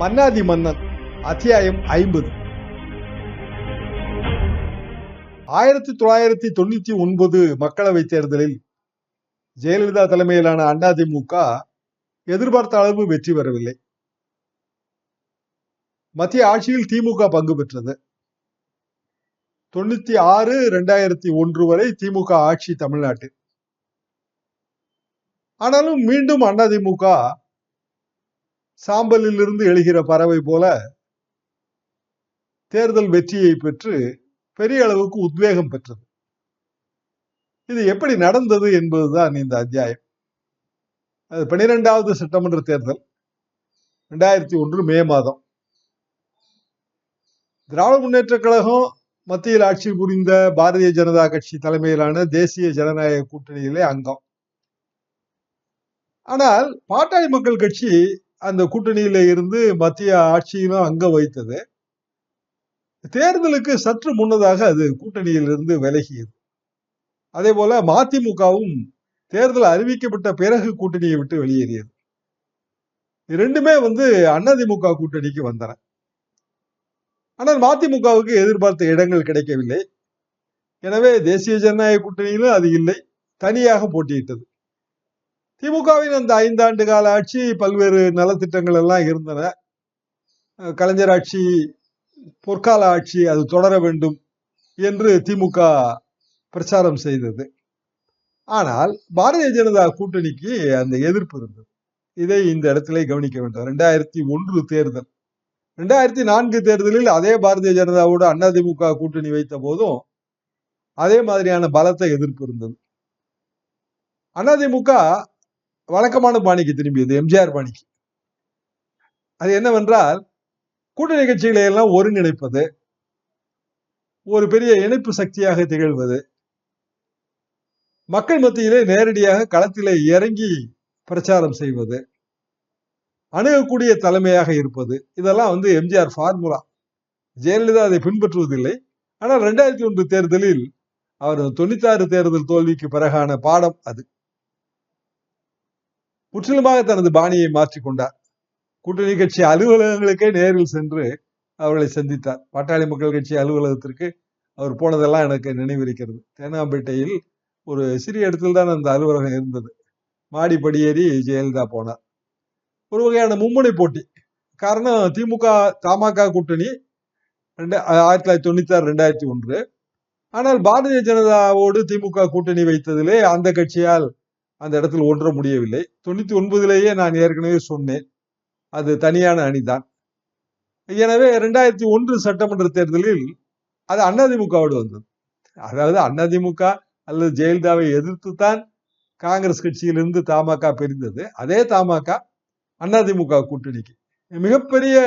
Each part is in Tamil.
மன்னாதி மன்னன் அத்தியாயம் 50. 1999 மக்களவைத் தேர்தலில் ஜெயலலிதா தலைமையிலான அதிமுக எதிர்பார்த்த அளவு வெற்றி பெறவில்லை. மத்திய ஆட்சியில் திமுக பங்கு பெற்றது. 96, 2001 வரை திமுக ஆட்சி தமிழ்நாட்டில். ஆனாலும் மீண்டும் அதிமுக சாம்பலில் இருந்து எழுகிற பறவை போல தேர்தல் வெற்றியை பெற்று பெரிய அளவுக்கு உத்வேகம் பெற்றது. இது எப்படி நடந்தது என்பதுதான் இந்த அத்தியாயம். 12வது சட்டமன்ற தேர்தல் 2001 மே மாதம். திராவிட முன்னேற்ற கழகம் மத்தியில் ஆட்சி புரிந்த பாரதிய ஜனதா கட்சி தலைமையிலான தேசிய ஜனநாயக கூட்டணியிலே அங்கம். ஆனால் பாட்டாளி மக்கள் கட்சி அந்த கூட்டணியில இருந்து மத்திய ஆட்சியிலும் அங்கம் வைத்தது. தேர்தலுக்கு சற்று முன்னதாக அது கூட்டணியில் இருந்து விலகியது. அதே போல மதிமுகவும் தேர்தல் அறிவிக்கப்பட்ட பிறகு கூட்டணியை விட்டு வெளியேறியது. இரண்டுமே அதிமுக கூட்டணிக்கு வந்தன. ஆனால் மதிமுகவுக்கு எதிர்பார்த்த இடங்கள் கிடைக்கவில்லை. எனவே தேசிய ஜனநாயக கூட்டணியிலும் அது இல்லை, தனியாக போட்டியிட்டது. திமுகவின் அந்த 5 ஆண்டு கால ஆட்சி பல்வேறு நலத்திட்டங்கள் எல்லாம் இருந்தன. கலைஞர் ஆட்சி பொற்கால ஆட்சி, அது தொடர வேண்டும் என்று திமுக பிரச்சாரம் செய்தது. ஆனால் பாரதிய ஜனதா கூட்டணிக்கு அந்த எதிர்ப்பு இருந்தது. இதை இந்த இடத்திலே கவனிக்க வேண்டும். 2001 தேர்தல், 2004 தேர்தலில் அதே பாரதிய ஜனதாவோடு அதிமுக கூட்டணி வைத்த போதும் அதே மாதிரியான பலத்த எதிர்ப்பு இருந்தது. அதிமுக வழக்கமான பாணிக்கு திரும்பியது, எம்ஜிஆர் பாணிக்கு. அது என்னவென்றால், கூட்டணி கட்சிகளை எல்லாம் ஒருங்கிணைப்பது, ஒரு பெரிய இணைப்பு சக்தியாக திகழ்வது, மக்கள் மத்தியிலே நேரடியாக களத்திலே இறங்கி பிரச்சாரம் செய்வது, அணுகக்கூடிய தலைமையாக இருப்பது, இதெல்லாம் எம்ஜிஆர் ஃபார்முலா. ஜெயலலிதா அதை பின்பற்றுவதில்லை. ஆனால் 2001 தேர்தலில் அவர் 96 தேர்தல் தோல்விக்கு பிறகான பாடம் அது. முற்றிலுமாக தனது பாணியை மாற்றிக்கொண்டார். கூட்டணி கட்சி அலுவலகங்களுக்கே நேரில் சென்று அவர்களை சந்தித்தார். பாட்டாளி மக்கள் கட்சி அலுவலகத்திற்கு அவர் போனதெல்லாம் எனக்கு நினைவிருக்கிறது. தேனாம்பேட்டையில் ஒரு சிறிய இடத்தில் தான் அந்த அலுவலகம் இருந்தது. மாடி படியேறி ஜெயலலிதா போனார். ஒரு வகையான மும்முனை போட்டி. காரணம், திமுக தமாக கூட்டணி 1996, 2001. ஆனால் பாரதிய ஜனதாவோடு திமுக கூட்டணி வைத்ததிலே அந்த கட்சியால் அந்த இடத்தில் ஒன்ற முடியவில்லை. 99லேயே நான் ஏற்கனவே சொன்னேன், அது தனியான அணிதான். எனவே 2001 சட்டமன்ற தேர்தலில் அது அதிமுகவோடு வந்தது. அதாவது அதிமுக அல்லது ஜெயலலிதாவை எதிர்த்துத்தான் காங்கிரஸ் கட்சியிலிருந்து தமாக பிரிந்தது. அதே தமாக அதிமுக கூட்டணிக்கு. மிகப்பெரிய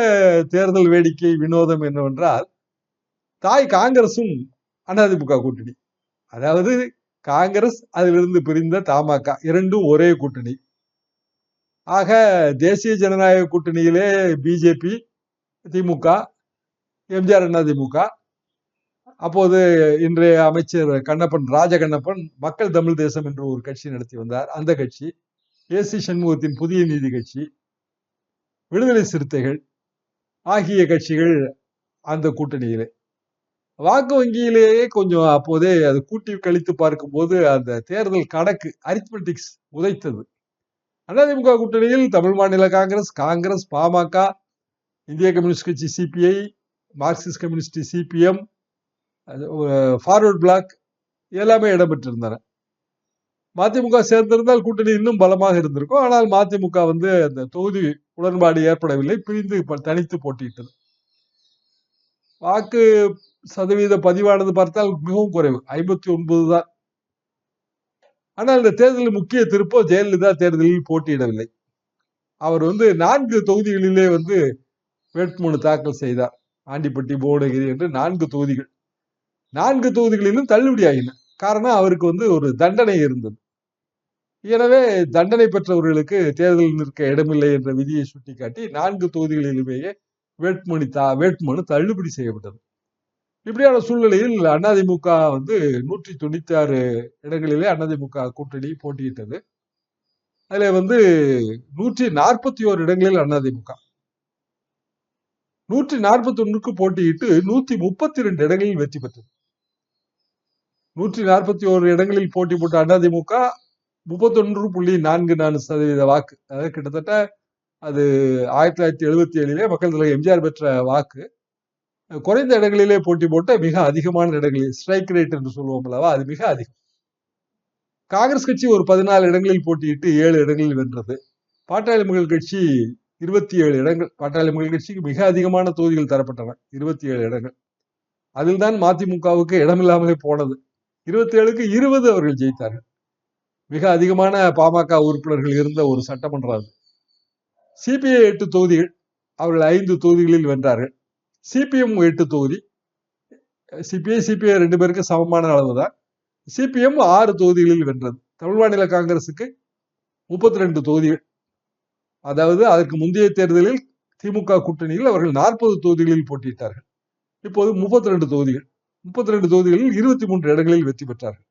தேர்தல் வேடிக்கை வினோதம் என்னவென்றால், தாய் காங்கிரசும் அதிமுக கூட்டணி. அதாவது காங்கிரஸ், அதிலிருந்து பிரிந்த தமாக, இரண்டும் ஒரே கூட்டணி. ஆக தேசிய ஜனநாயக கூட்டணியிலே பிஜேபி, திமுக, எம்ஜிஆர் அதிமுக, அப்போது இன்றைய அமைச்சர் கண்ணப்பன், ராஜகண்ணப்பன் மக்கள் தமிழ் தேசம் என்று ஒரு கட்சி நடத்தி வந்தார். அந்த கட்சி, ஏசி சண்முகத்தின் புதிய நீதி கட்சி, விடுதலை சிறுத்தைகள் ஆகிய கட்சிகள் அந்த கூட்டணியிலே. வாக்கு வங்கியிலேயே கொஞ்சம் அப்போதே அது கூட்டி கழித்து பார்க்கும்போது அந்த தேர்தல் கணக்கு அரித்மெட்டிக்ஸ் உதைத்தது. அதிமுக கூட்டணியில் தமிழ் மாநில காங்கிரஸ், காங்கிரஸ், பாமக, இந்திய கம்யூனிஸ்ட் கட்சி CPI, Marxist communist CPM, Forward Bloc எல்லாமே இடம்பெற்றிருந்தன. மதிமுக சேர்ந்திருந்தால் கூட்டணி இன்னும் பலமாக இருந்திருக்கும். ஆனால் மதிமுக அந்த தொகுதி உடன்பாடு ஏற்படவில்லை, பிரிந்து தனித்து போட்டியிட்டது. வாக்கு சதவீத பதிவானது பார்த்தால் மிகவும் குறைவு, 59 தான். ஆனால் இந்த தேர்தலில் முக்கிய திருப்போ, ஜெயலலிதா தேர்தலில் போட்டியிடவில்லை. அவர் 4 தொகுதிகளிலே வேட்புமனு தாக்கல் செய்தார். ஆண்டிப்பட்டி, புவனகிரி என்று 4 தொகுதிகள். 4 தொகுதிகளிலும் தள்ளுபடியாகின. காரணம், அவருக்கு ஒரு தண்டனை இருந்தது. எனவே தண்டனை பெற்றவர்களுக்கு தேர்தலில் நிற்க இடமில்லை என்ற விதியை சுட்டிக்காட்டி 4 தொகுதிகளிலுமே வேட்புமனு தள்ளுபடி செய்யப்பட்டது. இப்படியான சூழ்நிலையில் அதிமுக 196 இடங்களிலே அதிமுக கூட்டணி போட்டியிட்டது. அதுல 141 இடங்களில் அதிமுக, 141க்கு போட்டியிட்டு 132 இடங்களில் வெற்றி பெற்றது. 141 இடங்களில் போட்டி போட்ட அதிமுக 31.44% வாக்கு. அதாவது கிட்டத்தட்ட அது 1977 மக்கள் தலைவர் எம்ஜிஆர் பெற்ற வாக்கு. குறைந்த இடங்களிலே போட்டி போட்ட மிக அதிகமான இடங்களில் ஸ்ட்ரைக் ரேட் என்று சொல்லுவோம் அல்லவா, அது மிக அதிகம். காங்கிரஸ் கட்சி ஒரு 14 இடங்களில் போட்டியிட்டு 7 இடங்களில் வென்றது. பாட்டாளி மக்கள் கட்சி 27 இடங்கள். பாட்டாளி மக்கள் கட்சிக்கு மிக அதிகமான தொகுதிகள் தரப்பட்டன, 27 இடங்கள். அதில் தான் மதிமுகவுக்கு இடமில்லாமலே போனது. 27க்கு 20 அவர்கள் ஜெயித்தார்கள். மிக அதிகமான பாமக உறுப்பினர்கள் இருந்த ஒரு சட்டமன்றம் அது. சிபிஐ 8 தொகுதிகள், அவர்கள் 5 தொகுதிகளில் வென்றார்கள். சிபிஎம் 8 தொகுதி. சிபிஐ 2 பேருக்கு சமமான அளவுதான். சிபிஎம் 6 தொகுதிகளில் வென்றது. தமிழ் மாநில காங்கிரசுக்கு 32 தொகுதிகள். அதாவது அதற்கு முந்தைய தேர்தலில் திமுக கூட்டணியில் அவர்கள் 40 தொகுதிகளில் போட்டியிட்டார்கள். இப்போது 32 தொகுதிகள். 32 தொகுதிகளில் 23 இடங்களில் வெற்றி பெற்றார்கள்.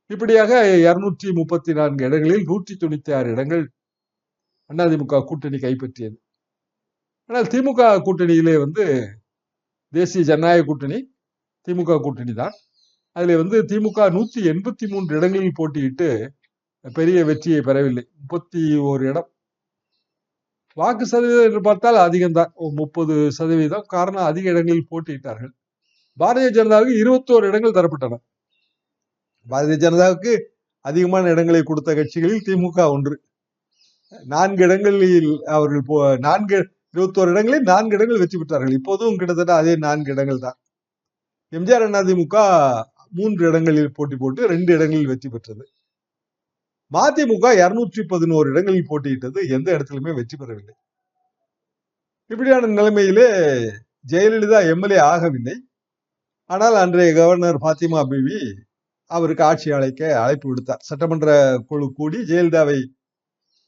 இப்படியாக 234 இடங்களில் 196 இடங்கள் அதிமுக கூட்டணி கைப்பற்றியது. ஆனால் திமுக கூட்டணியிலே தேசிய ஜனநாயக கூட்டணி திமுக கூட்டணி தான். அதுல திமுக 183 இடங்களில் போட்டியிட்டு பெரிய வெற்றியை பெறவில்லை. 31 இடம். வாக்கு சதவீதம் என்று பார்த்தால் அதிகம்தான், 30%. காரணம் அதிக இடங்களில் போட்டியிட்டார்கள். பாரதிய ஜனதாவுக்கு 21 இடங்கள் தரப்பட்டன. பாரதிய ஜனதாவுக்கு அதிகமான இடங்களை கொடுத்த கட்சிகளில் திமுக ஒன்று. 4 இடங்களில் அவர்கள் 21 இடங்களில் 4 இடங்கள் வெற்றி பெற்றார்கள். இப்போதும் கிட்டத்தட்ட அதே 4 இடங்கள் தான். எம்ஜிஆர் அதிமுக 3 இடங்களில் போட்டி போட்டு 2 இடங்களில் வெற்றி பெற்றது. மதிமுக 211 இடங்களில் போட்டியிட்டது, எந்த இடத்திலுமே வெற்றி பெறவில்லை. இப்படியான நிலைமையிலே ஜெயலலிதா எம்எல்ஏ ஆகவில்லை. ஆனால் அன்றைய கவர்னர் பாத்திமா பிவி அவருக்கு ஆட்சி அழைப்பு விடுத்தார். சட்டமன்ற குழு கூடி ஜெயலலிதாவை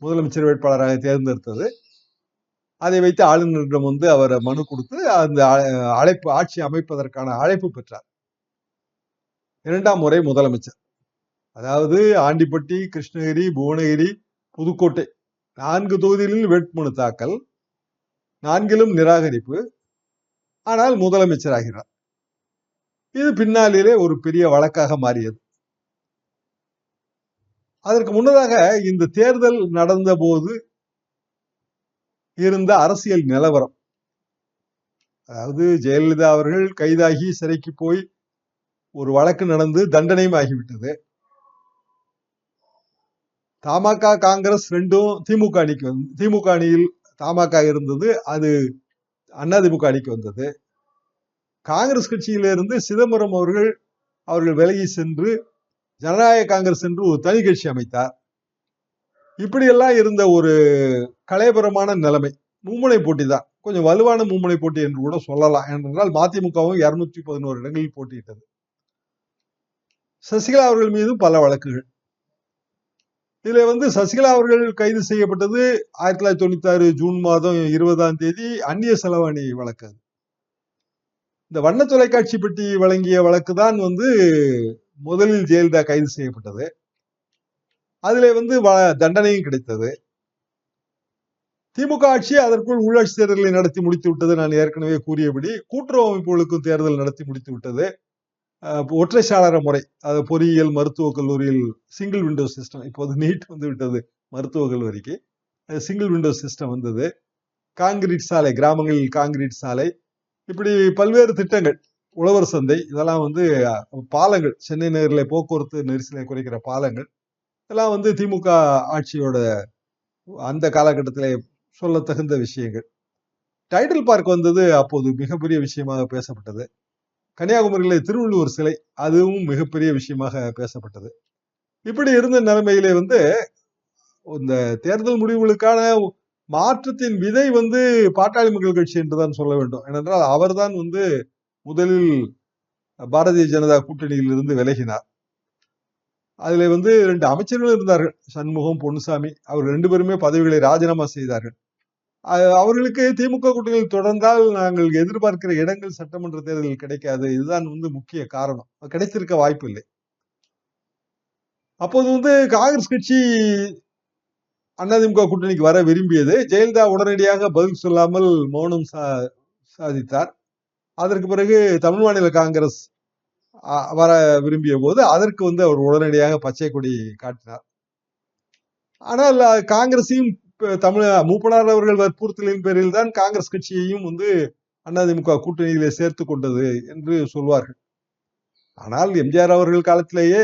முதலமைச்சர் வேட்பாளராக தேர்ந்தெடுத்தது. அதை வைத்து ஆளுநரிடம் அவர் மனு கொடுத்து அந்த ஆட்சி அமைப்பதற்கான அழைப்பு பெற்றார். 2ஆம் முறை முதலமைச்சர். அதாவது ஆண்டிப்பட்டி, கிருஷ்ணகிரி, புவனகிரி, புதுக்கோட்டை 4 தொகுதிகளில் வேட்புமனு தாக்கல், 4லும் நிராகரிப்பு. ஆனால் முதலமைச்சர் ஆகிறார். இது பின்னாளிலே ஒரு பெரிய வழக்காக மாறியது. அதற்கு முன்னதாக இந்த தேர்தல் நடந்த போது இருந்த அரசியல் நிலவரம், அதாவது ஜெயலலிதா அவர்கள் கைதாகி சிறைக்கு போய் ஒரு வழக்கு நடந்து தண்டனையும் ஆகிவிட்டது. தமாக காங்கிரஸ் ரெண்டும் திமுக அணிக்கு திமுக அணியில் தமாக இருந்தது, அது அதிமுக அணிக்கு வந்தது. காங்கிரஸ் கட்சியிலிருந்து சிதம்பரம் அவர்கள் விலகி சென்று ஜனநாயக காங்கிரஸ் என்று ஒரு தனி கட்சி அமைத்தார். இப்படியெல்லாம் இருந்த ஒரு கலைபரமான நிலைமை. மும்முனை போட்டி தான், கொஞ்சம் வலுவான மும்முனை போட்டி என்று கூட சொல்லலாம். ஏனென்றால் மதிமுகவும் 211 இடங்களில் போட்டியிட்டது. சசிகலா அவர்கள் மீது பல வழக்குகள். இதுல சசிகலா அவர்கள் கைது செய்யப்பட்டது 1996 ஜூன் மாதம் 20ஆம் தேதி அந்நிய செலவாணி வழக்கு. இந்த வண்ண தொலைக்காட்சி பெட்டி வழங்கிய வழக்கு தான் முதலில் ஜெயலலிதா கைது செய்யப்பட்டது. அதுல தண்டனையும் கிடைத்தது. திமுக ஆட்சி அதற்குள் உள்ளாட்சி தேர்தலை நடத்தி முடித்து விட்டது. நான் ஏற்கனவே கூறியபடி கூட்டுறவு அமைப்புகளுக்கும் தேர்தல் நடத்தி முடித்து விட்டது. ஒற்றை சாளர முறை, அது பொறியியல் மருத்துவக் கல்லூரியில் சிங்கிள் விண்டோ சிஸ்டம். இப்போது நீட் விட்டது மருத்துவக் கல்லூரிக்கு. சிங்கிள் விண்டோ சிஸ்டம் வந்தது. காங்கிரீட் சாலை, கிராமங்களில் காங்கிரீட் சாலை, இப்படி பல்வேறு திட்டங்கள். உழவர் சந்தை, இதெல்லாம் பாலங்கள், சென்னை நகரில் போக்குவரத்து நெரிசலை குறைக்கிற பாலங்கள், இதெல்லாம் திமுக ஆட்சியோட அந்த காலகட்டத்திலே சொல்ல தகுந்த விஷயங்கள். டைட்டில் பார்க் வந்தது அப்போது மிகப்பெரிய விஷயமாக பேசப்பட்டது. கன்னியாகுமரியில திருவள்ளுவர் சிலை, அதுவும் மிகப்பெரிய விஷயமாக பேசப்பட்டது. இப்படி இருந்த நிலைமையிலே இந்த தேர்தல் முடிவுகளுக்கான மாற்றத்தின் விதை பாட்டாளி மக்கள் கட்சி என்றுதான் சொல்ல வேண்டும். ஏனென்றால் அவர்தான் முதலில் பாரதிய ஜனதா கூட்டணியில் இருந்து விலகினார். அதுல 2 அமைச்சர்கள் இருந்தார்கள், சண்முகம், பொன்னுசாமி. அவர் 2 பேருமே பதவிகளை ராஜினாமா செய்தார்கள். அவர்களுக்கு திமுக கூட்டணியில் தொடர்ந்தால் நாங்கள் எதிர்பார்க்கிற இடங்கள் சட்டமன்ற தேர்தலில் கிடைக்காது. இதுதான் முக்கிய காரணம். கிடைத்திருக்க வாய்ப்பு இல்லை. அப்போது காங்கிரஸ் கட்சி அதிமுக கூட்டணிக்கு வர விரும்பியது. ஜெயலலிதா உடனடியாக பதில் சொல்லாமல் மௌனம் சாதித்தார். அதற்கு பிறகு தமிழ் மாநில காங்கிரஸ் வர விரும்பிய போது அதற்கு அவர் உடனடியாக பச்சை கொடி காட்டினார். ஆனால் காங்கிரஸையும் தமிழ் மூப்பனார் அவர்கள் வற்புறுத்தலின் பேரில் தான் காங்கிரஸ் கட்சியையும் அதிமுக கூட்டணியிலே சேர்த்து கொண்டது என்று சொல்வார்கள். ஆனால் எம்ஜிஆர் அவர்கள் காலத்திலேயே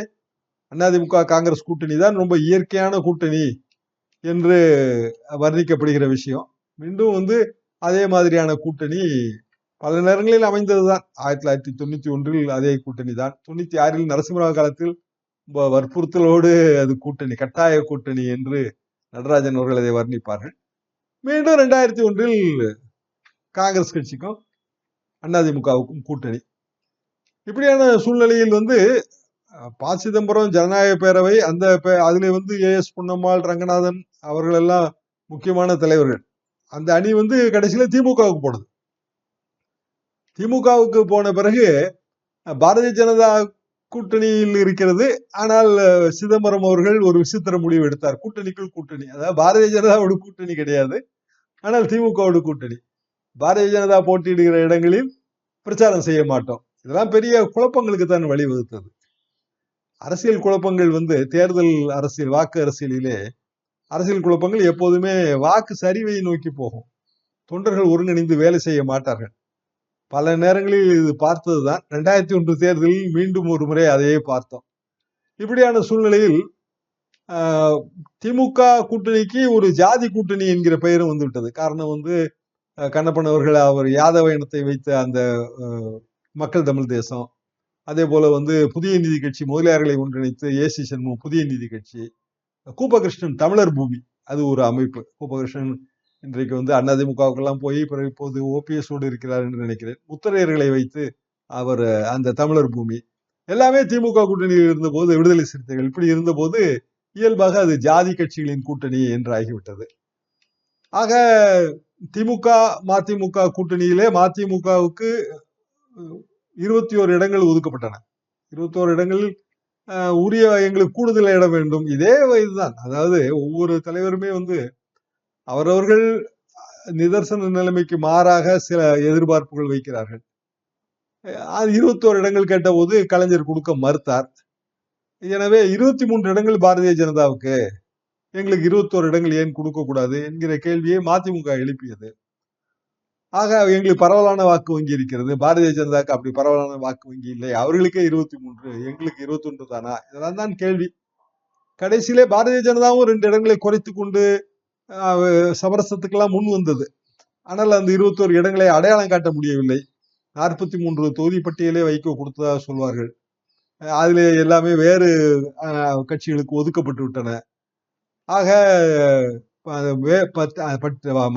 அதிமுக காங்கிரஸ் கூட்டணி தான் ரொம்ப இயற்கையான கூட்டணி என்று வர்ணிக்கப்படுகிற விஷயம். மீண்டும் அதே மாதிரியான கூட்டணி பல நேரங்களில் அமைந்ததுதான். 1991 அதே கூட்டணி தான். 96 நரசிம்மராவ் காலத்தில் வற்புறுத்தலோடு அது கூட்டணி, கட்டாய கூட்டணி என்று நடராஜன் அவர்கள் அதை வர்ணிப்பார்கள். மீண்டும் 2001 காங்கிரஸ் கட்சிக்கும் அதிமுகவுக்கும் கூட்டணி. இப்படியான சூழ்நிலையில் ப. சிதம்பரம் ஜனநாயக பேரவை அதுல ஏஎஸ் பொன்னம்மாள், ரங்கநாதன் அவர்கள் எல்லாம் முக்கியமான தலைவர்கள். அந்த அணி கடைசியில திமுகவுக்கு போனது. திமுகவுக்கு போன பிறகு பாரதிய ஜனதா கூட்டணியில் இருக்கிறது. ஆனால் சிதம்பரம் அவர்கள் ஒரு விசித்திர முடிவு எடுத்தார். கூட்டணிக்குள் கூட்டணி, அதாவது பாரதிய ஜனதாவோட கூட்டணி கிடையாது, ஆனால் திமுகவோட கூட்டணி. பாரதிய ஜனதா போட்டியிடுகிற இடங்களில் பிரச்சாரம் செய்ய மாட்டோம். இதெல்லாம் பெரிய குழப்பங்களுக்கு தான் வழிவகுத்தது. அரசியல் குழப்பங்கள் தேர்தல் அரசியல், வாக்கு அரசியலிலே அரசியல் குழப்பங்கள் எப்போதுமே வாக்கு சரிவை நோக்கி போகும். தொண்டர்கள் ஒருங்கிணைந்து வேலை செய்ய மாட்டார்கள். பல நேரங்களில் இது பார்த்ததுதான். 2001 தேர்தலில் மீண்டும் ஒரு முறை அதையே பார்த்தோம். இப்படியான சூழ்நிலையில் திமுக கூட்டணிக்கு ஒரு ஜாதி கூட்டணி என்கிற பெயரும் வந்துவிட்டது. காரணம் கண்ணப்பன் அவர்கள் அவர் யாதவ இனத்தை வைத்த அந்த மக்கள் தமிழ் தேசம், அதே போல புதிய நீதி கட்சி முதலியார்களை ஒன்றிணைத்து ஏசி சண்முகம் புதிய நீதி கட்சி, கூபகிருஷ்ணன் தமிழர் பூமி அது ஒரு அமைப்பு. கூபகிருஷ்ணன் இன்றைக்கு அதிமுகவுக்கெல்லாம் போய் பிறகு இப்போது ஓபிஎஸோடு இருக்கிறார் என்று நினைக்கிறேன். முத்தரையர்களை வைத்து அவர் அந்த தமிழர் பூமி எல்லாமே திமுக கூட்டணியில் இருந்த போது, விடுதலை சிறுத்தைகள் இப்படி இருந்த போது இயல்பாக அது ஜாதி கட்சிகளின் கூட்டணி என்று ஆகிவிட்டது. ஆக திமுக மதிமுக கூட்டணியிலே மதிமுகவுக்கு 21 இடங்கள் ஒதுக்கப்பட்டன. 21 இடங்களில் உரிய எங்களுக்கு கூடுதல் இடம் வேண்டும். இதே இதுதான். அதாவது ஒவ்வொரு தலைவருமே அவரவர்கள் நிதர்சன நிலைமைக்கு மாறாக சில எதிர்பார்ப்புகள் வைக்கிறார்கள். 21 இடங்கள் கேட்டபோது கலைஞர் கொடுக்க மறுத்தார். எனவே 23 இடங்கள் பாரதிய ஜனதாவுக்கு, எங்களுக்கு 21 இடங்கள் ஏன் கொடுக்க கூடாது என்கிற கேள்வியை மதிமுக எழுப்பியது. ஆக எங்களுக்கு பரவலான வாக்கு வங்கி இருக்கிறது, பாரதிய ஜனதாவுக்கு அப்படி பரவலான வாக்கு வங்கி இல்லை, அவர்களுக்கே 23, எங்களுக்கு 21 தானா, இதெல்லாம் தான் கேள்வி. கடைசியிலே பாரதிய ஜனதாவும் 2 இடங்களை குறைத்து கொண்டு சமரசத்துக்கெல்லாம் முன் வந்தது. ஆனால் அந்த 21 இடங்களை அடையாளம் காட்ட முடியவில்லை. 43 தொகுதி பட்டியலே வைக்க கொடுத்ததாக சொல்வார்கள். அதிலே எல்லாமே வேறு கட்சிகளுக்கு ஒதுக்கப்பட்டு விட்டன. ஆக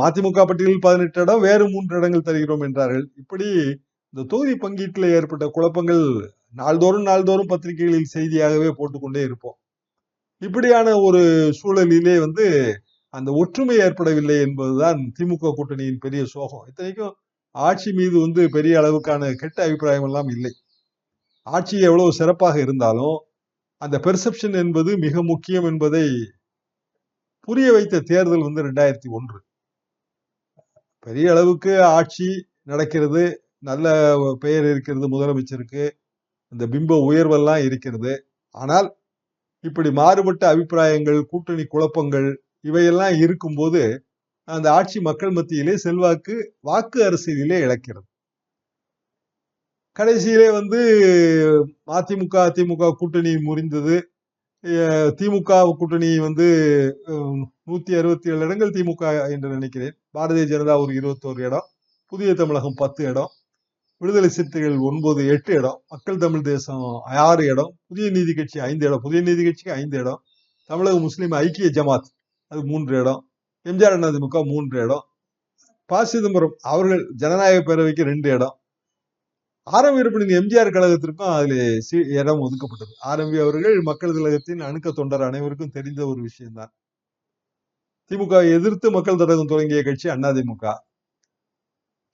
மதிமுக பட்டியலில் 18 இடம், வேறு 3 இடங்கள் தருகிறோம் என்றார்கள். இப்படி இந்த தொகுதி பங்கீட்டில் ஏற்பட்ட குழப்பங்கள் நாள்தோறும் பத்திரிகைகளில் செய்தியாகவே போட்டுக்கொண்டே இருப்போம். இப்படியான ஒரு சூழலிலே அந்த ஒற்றுமை ஏற்படவில்லை என்பதுதான் திமுக கூட்டணியின் பெரிய சோகம். இத்தனைக்கும் ஆட்சி மீது பெரிய அளவுக்கான கெட்ட அபிப்பிராயம் எல்லாம் இல்லை. ஆட்சி எவ்வளவு சிறப்பாக இருந்தாலும் அந்த பெர்செப்ஷன் என்பது மிக முக்கியம் என்பதை புரிய வைத்த தேர்தல் 2001. பெரிய அளவுக்கு ஆட்சி நடக்கிறது, நல்ல பெயர் இருக்கிறது முதலமைச்சருக்கு, இந்த பிம்ப உயர்வெல்லாம் இருக்கிறது. ஆனால் இப்படி மாறுபட்ட அபிப்பிராயங்கள், கூட்டணி குழப்பங்கள் இவையெல்லாம் இருக்கும்போது அந்த ஆட்சி மக்கள் மத்தியிலே செல்வாக்கு, வாக்கு அரசியலிலே இழக்கிறது. கடைசியிலே மதிமுக திமுக கூட்டணி முறிந்தது. திமுக கூட்டணி 167 இடங்கள் திமுக என்று நினைக்கிறேன். பாரதிய ஜனதா ஒரு 21 இடம், புதிய தமிழகம் 10 இடம், விடுதலை சிறுத்தைகள் 8 இடம், மக்கள் தமிழ் தேசம் 6 இடம், புதிய நீதி கட்சி 5 இடம், புதிய நீதி கட்சிக்கு 5 இடம், தமிழக முஸ்லிம் ஐக்கிய ஜமாத் அது 3 இடம், எம்ஜிஆர் அதிமுக 3 இடம், ப. சிதம்பரம் அவர்கள் ஜனநாயக பேரவைக்கு 2 இடம், ஆர்.எம். வீரப்பனின் எம்ஜிஆர் கழகத்திற்கும் அதில் இடம் ஒதுக்கப்பட்டது. ஆர்.எம்.வி. அவர்கள் மக்கள் கழகத்தின் அணுக்க தொண்டர், அனைவருக்கும் தெரிந்த ஒரு விஷயம்தான். திமுக எதிர்த்து மக்கள் கழகம் தொடங்கிய கட்சி அதிமுக.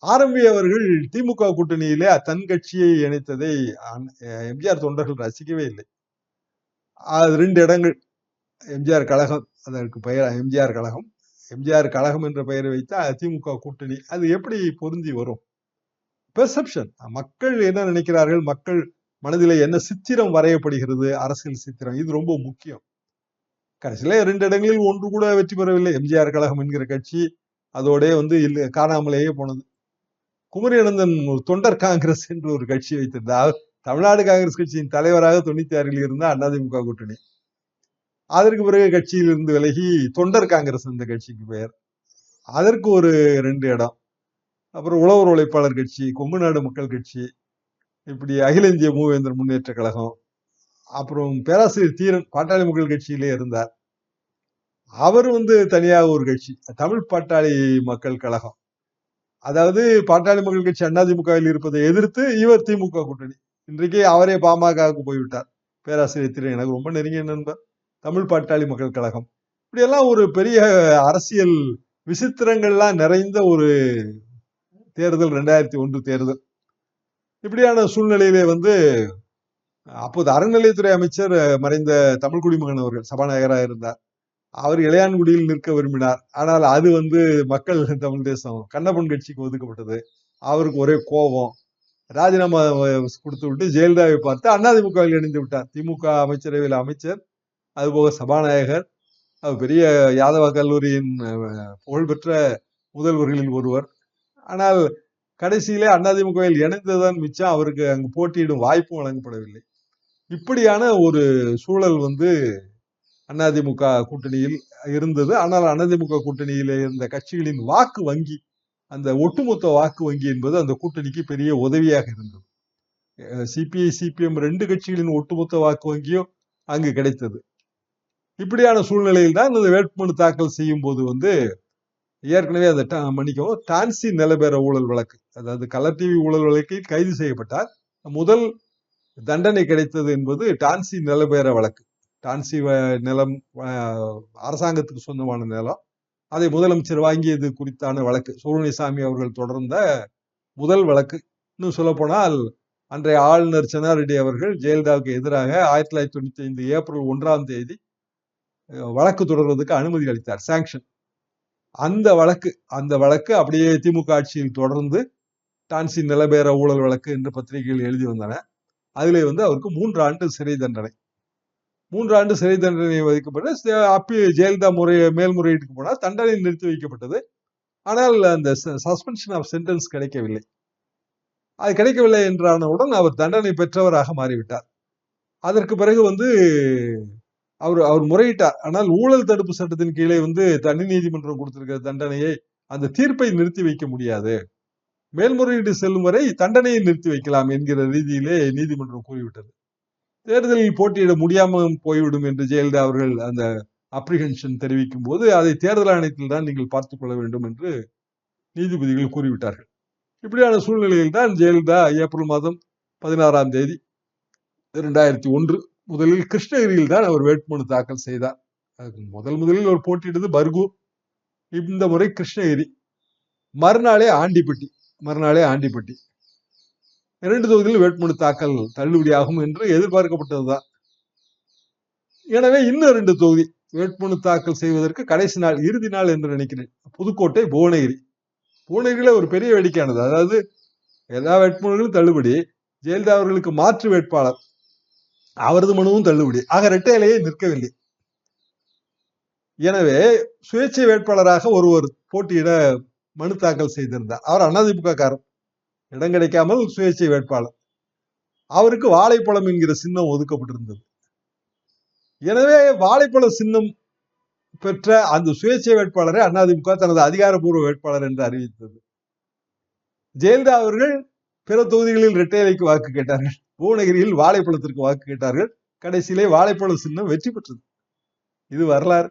ஆர்.எம்.வி. அவர்கள் திமுக கூட்டணியிலே தன் கட்சியை இணைத்ததை எம்ஜிஆர் தொண்டர்கள் ரசிக்கவே இல்லை. 2 இடங்கள் எம்ஜிஆர் கழகம், அதற்கு பெயர் எம்ஜிஆர் கழகம். எம்ஜிஆர் கழகம் என்ற பெயரை வைத்த திமுக கூட்டணி அது எப்படி பொருந்தி வரும்? பெர்செப்ஷன். மக்கள் என்ன நினைக்கிறார்கள், மக்கள் மனதிலே என்ன சித்திரம் வரையப்படுகிறது, அரசியல் சித்திரம், இது ரொம்ப முக்கியம். கடைசியில 2 இடங்களில் ஒன்று கூட வெற்றி பெறவில்லை. எம்ஜிஆர் கழகம் என்கிற கட்சி அதோட காணாமலேயே போனது. குமரி அனந்தன் ஒரு தொண்டர் காங்கிரஸ் என்று ஒரு கட்சி வைத்திருந்தார். தமிழ்நாடு காங்கிரஸ் கட்சியின் தலைவராக 96ல் இருந்த அதிமுக கூட்டணி. அதற்கு பிறகு கட்சியில் இருந்து விலகி தொண்டர் காங்கிரஸ் இந்த கட்சிக்கு பெயர். அதற்கு ஒரு 2 இடம். அப்புறம் உழவர் உழைப்பாளர் கட்சி, கொங்கு நாடு மக்கள் கட்சி, இப்படி அகில இந்திய மூவேந்தர் முன்னேற்ற கழகம், அப்புறம் பேராசிரியர் தீரன் பாட்டாளி மக்கள் கட்சியிலே இருந்தார். அவர் தனியாக ஒரு கட்சி, தமிழ் பாட்டாளி மக்கள் கழகம். அதாவது பாட்டாளி மக்கள் கட்சி அதிமுகவில் இருப்பதை எதிர்த்து இவர் திமுக கூட்டணி. இன்றைக்கு அவரே பாமகவுக்கு போய்விட்டார். பேராசிரியர் தீரன் எனக்கு ரொம்ப நெருங்கிய நண்பர். தமிழ் பாட்டாளி மக்கள் கழகம். இப்படியெல்லாம் ஒரு பெரிய அரசியல் விசித்திரங்கள்லாம் நிறைந்த ஒரு தேர்தல் 2001 தேர்தல். இப்படியான சூழ்நிலையிலே அப்போது அறநிலையத்துறை அமைச்சர் மறைந்த தமிழ் குடிமகன் அவர்கள் சபாநாயகராக இருந்தார். அவர் இளையான்குடியில் நிற்க விரும்பினார். ஆனால் அது மக்கள் தமிழ் தேசம் கண்ணப்பன் கட்சிக்கு ஒதுக்கப்பட்டது. அவருக்கு ஒரே கோபம். ராஜினாமா கொடுத்து விட்டு ஜெயலலிதாவை பார்த்து அதிமுகவில் இணைந்து விட்டார். திமுக அமைச்சரவையில் அமைச்சர், அதுபோக சபாநாயகர், அவர் பெரிய யாதவ கல்லூரியின் புகழ்பெற்ற முதல்வர்களில் ஒருவர். ஆனால் கடைசியிலே அதிமுகவில் இணைந்ததுதான் மிச்சம். அவருக்கு அங்கு போட்டியிடும் வாய்ப்பும் வழங்கப்படவில்லை. இப்படியான ஒரு சூழல் அதிமுக கூட்டணியில் இருந்தது. ஆனால் அதிமுக கூட்டணியிலே இருந்த கட்சிகளின் வாக்கு வங்கி, அந்த ஒட்டுமொத்த வாக்கு வங்கி என்பது அந்த கூட்டணிக்கு பெரிய உதவியாக இருந்தது. சிபிஐ சிபிஎம் 2 கட்சிகளின் ஒட்டுமொத்த வாக்கு வங்கியும் அங்கு கிடைத்தது. இப்படியான சூழ்நிலையில் தான் அந்த வேட்புமனு தாக்கல் செய்யும் போது ஏற்கனவே அந்த மன்னிக்கவும் டான்சி நிலபேர ஊழல் வழக்கு, அதாவது கலர் டிவி ஊழல் வழக்கில் கைது செய்யப்பட்டார். முதல் தண்டனை கிடைத்தது என்பது டான்சி நிலபேர வழக்கு. டான்சி நிலம் அரசாங்கத்துக்கு சொந்தமான நிலம், அதை முதலமைச்சர் வாங்கியது குறித்தான வழக்கு. சுப்பிரமணியசாமி அவர்கள் தொடர்ந்த முதல் வழக்கு. இன்னும் சொல்ல போனால் அன்றைய ஆளுநர் சென்னாரெட்டி அவர்கள் ஜெயலலிதாவுக்கு எதிராக 1995 ஏப்ரல் 1ஆம் தேதி வழக்கு தொடர்வதற்கு அனுமதி அளித்தார், சாங்ஷன். அந்த வழக்கு அப்படியே திமுக ஆட்சியில் தொடர்ந்து டான்சி நிலபேர ஊழல் வழக்கு என்று பத்திரிகைகள் எழுதி வந்தன. அதிலே அவருக்கு 3 ஆண்டு சிறை தண்டனை. 3 ஆண்டு சிறை தண்டனை விதிக்கப்பட்டு அப்பி ஜெயலலிதா மேல்முறையீட்டுக்கு போனால் தண்டனை நிறுத்தி வைக்கப்பட்டது. ஆனால் அந்த சஸ்பென்ஷன் ஆஃப் சென்டென்ஸ் கிடைக்கவில்லை. அது கிடைக்கவில்லை என்றானவுடன் அவர் தண்டனை பெற்றவராக மாறிவிட்டார். அதற்கு பிறகு அவர் முறையிட்டார். ஆனால் ஊழல் தடுப்பு சட்டத்தின் கீழே தனி நீதிமன்றம் கொடுத்திருக்கிற தண்டனையை, அந்த தீர்ப்பை நிறுத்தி வைக்க முடியாது, மேல்முறையீடு செல்லும் வரை தண்டனையை நிறுத்தி வைக்கலாம் என்கிற ரீதியிலே நீதிமன்றம் கூறிவிட்டது. தேர்தலில் போட்டியிட முடியாமல் போய்விடும் என்று ஜெயலலிதா அவர்கள் அந்த அப்ரிஹென்ஷன் தெரிவிக்கும் போது அதை தேர்தல் ஆணையத்தில் தான் நீங்கள் பார்த்துக் கொள்ள வேண்டும் என்று நீதிபதிகள் கூறிவிட்டார்கள். இப்படியான சூழ்நிலையில் தான் ஜெயலலிதா ஏப்ரல் மாதம் 16ஆம் தேதி 2001 முதலில் கிருஷ்ணகிரியில் தான் அவர் வேட்புமனு தாக்கல் செய்தார். முதலில் அவர் போட்டியிட்டது பர்கூர், இந்த முறை கிருஷ்ணகிரி. மறுநாளே ஆண்டிப்பட்டி. 2 தொகுதியில் வேட்புமனு தாக்கல் தள்ளுபடியாகும் என்று எதிர்பார்க்கப்பட்டதுதான். எனவே இன்னும் 2 தொகுதி வேட்புமனு தாக்கல் செய்வதற்கு கடைசி நாள், இறுதி நாள் என்று நினைக்கிறேன். புதுக்கோட்டை, புவனகிரி. புவனகிரியில ஒரு பெரிய வேடிக்கையானது, அதாவது எல்லா வேட்புமனுகளும் தள்ளுபடி, ஜெயலலிதா அவர்களுக்கு மாற்று வேட்பாளர் அவரது மனுவும் தள்ளுபடி. ஆக இரட்டை இலையே நிற்கவில்லை. எனவே சுயேட்சை வேட்பாளராக ஒருவர் போட்டியிட மனு தாக்கல் செய்திருந்தார். அவர் அதிமுக காரர், இடம் கிடைக்காமல் சுயேட்சை வேட்பாளர். அவருக்கு வாழைப்பழம் என்கிற சின்னம் ஒதுக்கப்பட்டிருந்தது. எனவே வாழைப்பழ சின்னம் பெற்ற அந்த சுயேட்சை வேட்பாளரை அதிமுக தனது அதிகாரப்பூர்வ வேட்பாளர் என்று அறிவித்தது. ஜெயலலிதா அவர்கள் பிற தொகுதிகளில் இரட்டை இலைக்கு வாக்கு கேட்டார்கள், புவனகிரியில் வாழைப்பழத்திற்கு வாக்கு கேட்டார்கள். கடைசியிலே வாழைப்பழ சின்னம் வெற்றி பெற்றது. இது வரலாறு.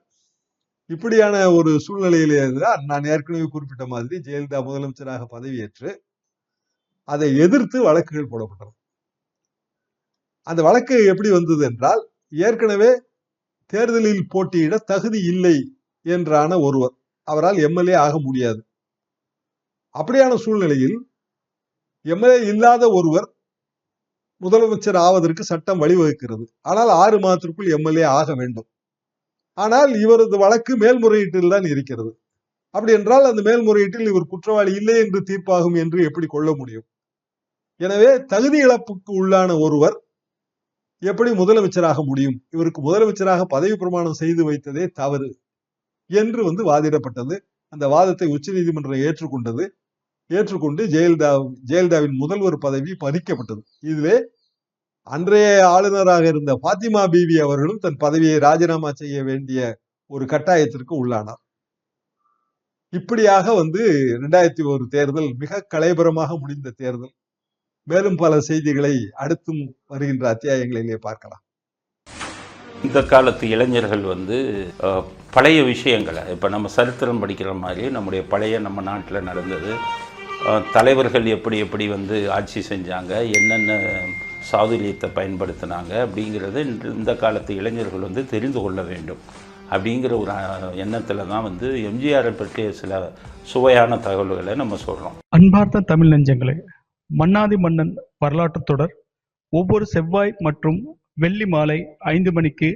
இப்படியான ஒரு சூழ்நிலையிலே தான் நான் ஏற்கனவே குறிப்பிட்ட மாதிரி ஜெயலலிதா முதலமைச்சராக பதவியேற்று அதை எதிர்த்து வழக்குகள் போடப்பட்டது. அந்த வழக்கு எப்படி வந்தது என்றால், ஏற்கனவே தேர்தலில் போட்டியிட தகுதி இல்லை என்றான ஒருவர், அவரால் எம்எல்ஏ ஆக முடியாது. அப்படியான சூழ்நிலையில் எம்எல்ஏ இல்லாத ஒருவர் முதலமைச்சர் ஆவதற்கு சட்டம் வழிவகுக்கிறது. ஆனால் 6 மாதத்திற்குள் எம்எல்ஏ ஆக வேண்டும். ஆனால் இவரது வழக்கு மேல்முறையீட்டில் தான் இருக்கிறது. அப்படி என்றால் அந்த மேல்முறையீட்டில் இவர் குற்றவாளி இல்லை என்று தீர்ப்பாகும் என்று எப்படி கொள்ள முடியும்? எனவே தகுதி இழப்புக்கு உள்ளான ஒருவர் எப்படி முதலமைச்சராக முடியும், இவருக்கு முதலமைச்சராக பதவி பிரமாணம் செய்து வைத்ததே தவறு என்று வாதிடப்பட்டது. அந்த வாதத்தை உச்சநீதிமன்றம் ஏற்றுக்கொண்டு ஜெயலலிதாவின் முதல்வர் பதவி பறிக்கப்பட்டது. இதிலே அன்றைய ஆளுநராக இருந்த பாத்திமா பீவி அவர்களும் தன் பதவியை ராஜினாமா செய்ய வேண்டிய ஒரு கட்டாயத்திற்கு உள்ளானார். இப்படியாக 2001 தேர்தல் மிக கலைபரமாக முடிந்த தேர்தல். மேலும் பல செய்திகளை அடுத்தும் வருகின்ற அத்தியாயங்களிலே பார்க்கலாம். இந்த காலத்து இளைஞர்கள் பழைய விஷயங்களை, இப்போ நம்ம சரித்திரம் படிக்கிற மாதிரி நம்முடைய பழைய நம்ம நாட்டில் நடந்தது, தலைவர்கள் எப்படி ஆட்சி செஞ்சாங்க, என்னென்ன சாதுரியத்தை பயன்படுத்தினாங்க அப்படிங்கிறத இந்த காலத்து இளைஞர்கள் தெரிந்து கொள்ள வேண்டும் அப்படிங்கிற ஒரு எண்ணத்தில் தான் எம்ஜிஆரை பற்றிய சில சுவையான தகவல்களை நம்ம சொல்கிறோம். அன்பார்ந்த தமிழ் நெஞ்சங்களே, மன்னாதி மன்னன் வரலாற்று தொடர் ஒவ்வொரு செவ்வாய் மற்றும் வெள்ளி மாலை 5 மணிக்கு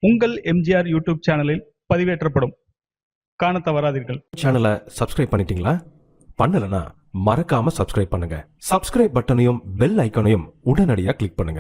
உங்கள் எம்ஜிஆர் யூடியூப் சேனலில் பதிவேற்றப்படும். காண தவறாதீர்கள். சேனலை சப்ஸ்கிரைப் பண்ணிட்டீங்களா? பண்ணலனா மறக்காம சப்ஸ்கிரைப் பண்ணுங்க. சப்ஸ்கிரைப் பட்டனையும் பெல் ஐக்கானையும் உடனடியாக கிளிக் பண்ணுங்க.